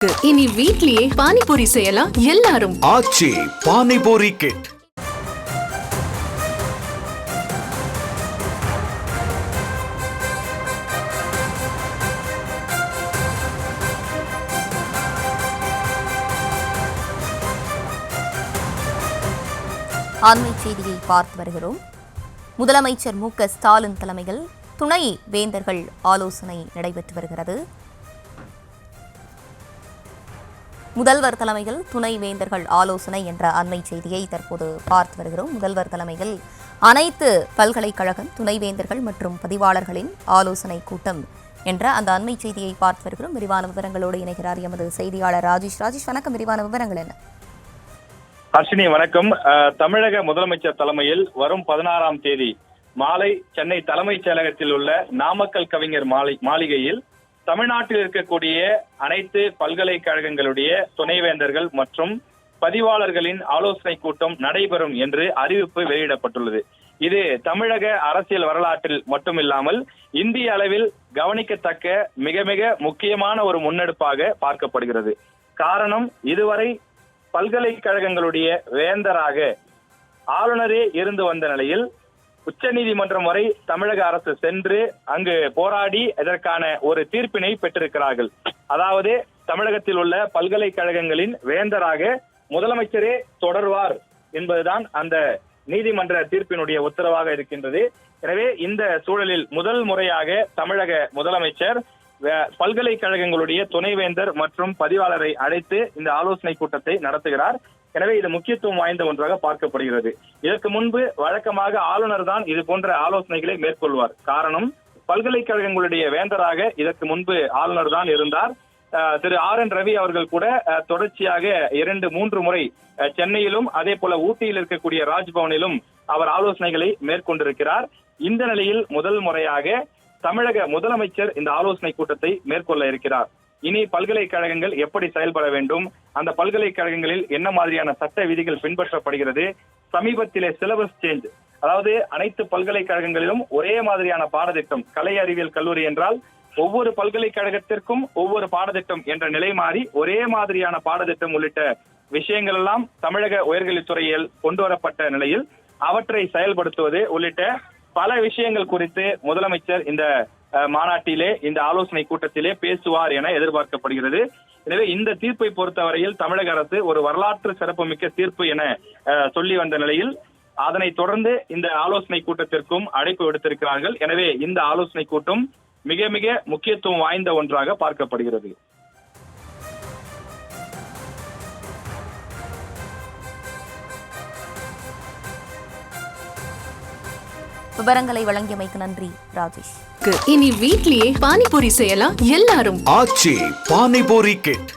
இனி வீட்லயே பானிபூரி செய்யலாம் எல்லாரும். ஆச்சி பானிபூரி கிட். அண்மை செய்தியை பார்த்து வருகிறோம். முதலமைச்சர் மு.க. ஸ்டாலின் தலைமையில் துணை வேந்தர்கள் ஆலோசனை நடைபெற்று வருகிறது. முதல்வர் தலைமையில் துணை வேந்தர்கள் ஆலோசனை என்ற அண்மை செய்தியை தற்போது பார்த்து வருகிறோம். முதல்வர் தலைமையில் அனைத்து பல்கலைக்கழகம் துணைவேந்தர்கள் மற்றும் பதிவாளர்களின் ஆலோசனை கூட்டம் என்ற அந்த அண்மை செய்தியை பார்த்து வருகிறோம். விரிவான விவரங்களோடு இணைகிறார் எமது செய்தியாளர் ராஜேஷ். ராஜேஷ், வணக்கம். விரிவான விவரங்கள் என்ன? ஹர்ஷினி, வணக்கம். தமிழக முதலமைச்சர் தலைமையில் வரும் 16ஆம் தேதி மாலை சென்னை தலைமைச் செயலகத்தில் உள்ள நாமக்கல் கவிஞர் மாளிகையில் தமிழ்நாட்டில் இருக்கக்கூடிய அனைத்து பல்கலைக்கழகங்களுடைய துணைவேந்தர்கள் மற்றும் பதிவாளர்களின் ஆலோசனை கூட்டம் நடைபெறும் என்று அறிவிப்பு வெளியிடப்பட்டுள்ளது. இது தமிழக அரசியல் வரலாற்றில் மட்டுமில்லாமல் இந்திய அளவில் கவனிக்கத்தக்க மிக மிக முக்கியமான ஒரு முன்னெடுப்பாக பார்க்கப்படுகிறது. காரணம், இதுவரை பல்கலைக்கழகங்களுடைய வேந்தராக ஆளுநரே இருந்து வந்த நிலையில் உச்சநீதிமன்றம் வரை தமிழக அரசு சென்று அங்கு போராடி இதற்கான ஒரு தீர்ப்பினை பெற்றிருக்கிறார்கள். அதாவது தமிழகத்தில் உள்ள பல்கலைக்கழகங்களின் வேந்தராக முதலமைச்சரே தொடர்வார் என்பதுதான் அந்த நீதிமன்ற தீர்ப்பினுடைய உத்தரவாக இருக்கின்றது. எனவே இந்த சூழலில் முதல் முறையாக தமிழக முதலமைச்சர் பல்கலைக்கழகங்களுடைய துணைவேந்தர் மற்றும் பதிவாளரை அழைத்து இந்த ஆலோசனை கூட்டத்தை நடத்துகிறார். எனவே இது முக்கியத்துவம் வாய்ந்த ஒன்றாக பார்க்கப்படுகிறது. இதற்கு முன்பு வழக்கமாக ஆளுநர் தான் இது போன்ற ஆலோசனைகளை மேற்கொள்வார். காரணம், பல்கலைக்கழகங்களுடைய வேந்தராக இதற்கு முன்பு ஆளுநர் தான் இருந்தார். திரு RN ரவி அவர்கள் கூட தொடர்ச்சியாக 2-3 முறை சென்னையிலும் அதே போல ஊட்டியில் இருக்கக்கூடிய ராஜ்பவனிலும் அவர் ஆலோசனைகளை மேற்கொண்டிருக்கிறார். இந்த நிலையில் முதல் முறையாக தமிழக முதலமைச்சர் இந்த ஆலோசனை கூட்டத்தை மேற்கொள்ள இருக்கிறார். இனி பல்கலைக்கழகங்கள் எப்படி செயல்பட வேண்டும், அந்த பல்கலைக்கழகங்களில் என்ன மாதிரியான சட்ட விதிகள் பின்பற்றப்படுகிறது, சமீபத்திலே சிலபஸ் சேஞ்ச், அதாவது அனைத்து பல்கலைக்கழகங்களிலும் ஒரே மாதிரியான பாடத்திட்டம், கலை அறிவியல் கல்லூரி என்றால் ஒவ்வொரு பல்கலைக்கழகத்திற்கும் ஒவ்வொரு பாடத்திட்டம் என்ற நிலை மாறி ஒரே மாதிரியான பாடத்திட்டம் உள்ளிட்ட விஷயங்கள் எல்லாம் தமிழக உயர்கல்வித்துறையில் கொண்டு வரப்பட்ட நிலையில் அவற்றை செயல்படுத்துவது உள்ளிட்ட பல விஷயங்கள் குறித்து முதலமைச்சர் இந்த மாநாட்டிலே இந்த ஆலோசனை கூட்டத்திலே பேசுவார் என எதிர்பார்க்கப்படுகிறது. எனவே இந்த தீர்ப்பை பொறுத்தவரையில் தமிழக அரசு ஒரு வரலாற்று சிறப்புமிக்க தீர்ப்பு என சொல்லி வந்த நிலையில் அதனை தொடர்ந்து இந்த ஆலோசனை கூட்டத்திற்கும் அழைப்பு விடுத்திருக்கிறார்கள். எனவே இந்த ஆலோசனை கூட்டம் மிக மிக முக்கியத்துவம் வாய்ந்த ஒன்றாக பார்க்கப்படுகிறது. விவரங்களை வழங்கியமைக்கு நன்றி ராஜேஷ். இனி வீட்லயே பானிபூரி செய்யலாம் எல்லாரும். ஆச்சி பானிபூரி கிட்.